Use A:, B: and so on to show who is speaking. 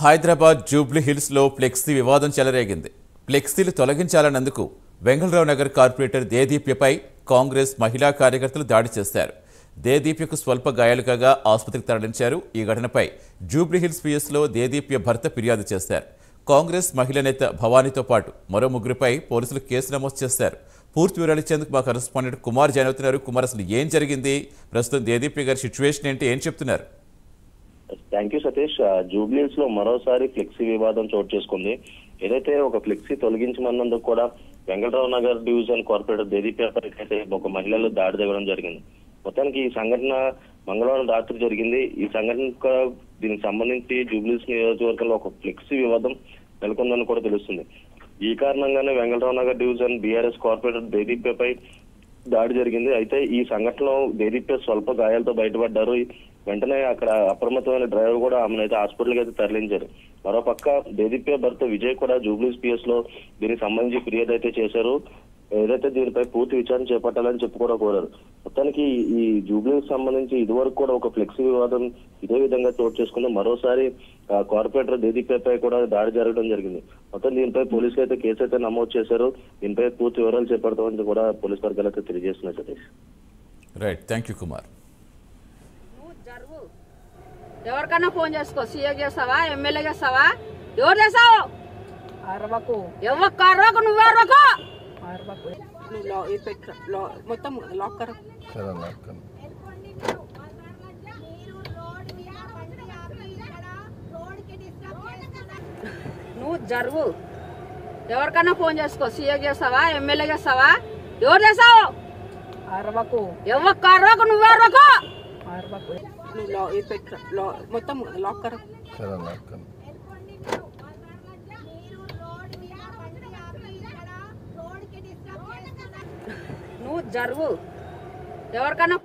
A: Hyderabad Jubilee hills లో flexi వివాదం చెలరేగింది. ఫ్లెక్సీలు తొలగించాలన్నందుకు వెంగళరావు నగర్ కార్పొరేటర్ దేదీప్యపై కాంగ్రెస్ మహిళా కార్యకర్తలు దాడి చేశారు. దేదీప్యకు స్వల్ప గాయాలు కాగా ఆసుపత్రికి తరలించారు. ఈ ఘటనపై జూబ్లీ హిల్స్ పిఎస్లో దేదీప్య భర్త ఫిర్యాదు చేశారు. కాంగ్రెస్ మహిళా నేత భవానీతో పాటు మరో ముగ్గురిపై పోలీసులు కేసు నమోదు చేశారు. పూర్తి వివరాలు ఇచ్చేందుకు మా కరెస్పాండెంట్ కుమార్ జాయిన్ అవుతున్నారు. కుమార్, అసలు ఏం జరిగింది, ప్రస్తుతం దేదీప్య గారి సిచ్యువేషన్ ఏంటి, ఏం చెప్తున్నారు?
B: Thank you Satish. జూబ్లీహిల్స్ లో మరోసారి ఫ్లెక్సీ వివాదం చోటు చేసుకుంది. ఏదైతే ఒక ఫ్లెక్సీ తొలగించమన్నందుకు కూడా వెంగళరావు నగర్ డివిజన్ కార్పొరేటర్ దేదీప్యపై అయితే ఒక మహిళలు దాడి జరగడం జరిగింది. మొత్తానికి ఈ సంఘటన మంగళవారం రాత్రి జరిగింది. ఈ సంఘటన దీనికి సంబంధించి జూబ్లీహిల్స్ నియోజకవర్గంలో ఒక ఫ్లెక్సీ వివాదం నెలకొందని కూడా తెలుస్తుంది. ఈ కారణంగానే Vengalrao Nagar division BRS corporator దేదీప్యపై దాడి జరిగింది. అయితే ఈ సంఘటనలో దేదీప్య స్వల్ప గాయాలతో బయటపడ్డారు. వెంటనే అక్కడ అప్రమత్తమైన డ్రైవర్ కూడా ఆమెనైతే హాస్పిటల్కి అయితే తరలించారు. మరోపక్క దేదీప్య భర్త విజయ్ కూడా జూబ్లీహిల్స్ పిఎస్ లో దీనికి సంబంధించి ఫిర్యాదు అయితే చేశారు. ఏదైతే దీనిపై పూర్తి విచారణ చేపట్టాలని చెప్పి కూడా కోరారు. మొత్తానికి ఈ జూబ్లీహిల్స్ సంబంధించి ఇదివరకు కూడా ఒక ఫ్లెక్సీ వివాదం ఇదే విధంగా చోటు చేసుకుంది. మరోసారి కార్పొరేటర్ దేదీప్యపై కూడా దాడి జరగడం జరిగింది. మొత్తం దీనిపై పోలీసులు అయితే కేసు అయితే నమోదు చేశారు. దీనిపై పూర్తి వివరాలు చేపడతామని కూడా పోలీస్ వర్గాలు అయితే తెలియజేస్తున్నారు. Satish,
A: right, thank you Kumar.
C: ఎవరికన్నా ఫోన్ చేసుకో, సీఏ చేస్తావా, ఎమ్మెల్యే చేస్తావా, ఎవరు చేస్తావు? అరవకు, ఎవరికి అరవకు, నువ్వు అరవకు, అరవకు. మొత్తం లాక్ కర. నువ్వు జరుగు. ఎవరికన్నా ఫోన్ చేసుకో, సీఏ చేస్తావా, ఎమ్మెల్యే చేస్తావా, ఎవరు చేస్తావు? అరవకు, ఎవరికి అరవకు, నువ్వు అరవకు, అరవకు. మొత్తం లాక్ కర. నువ్వు జరుగు. ఎవరికన్నా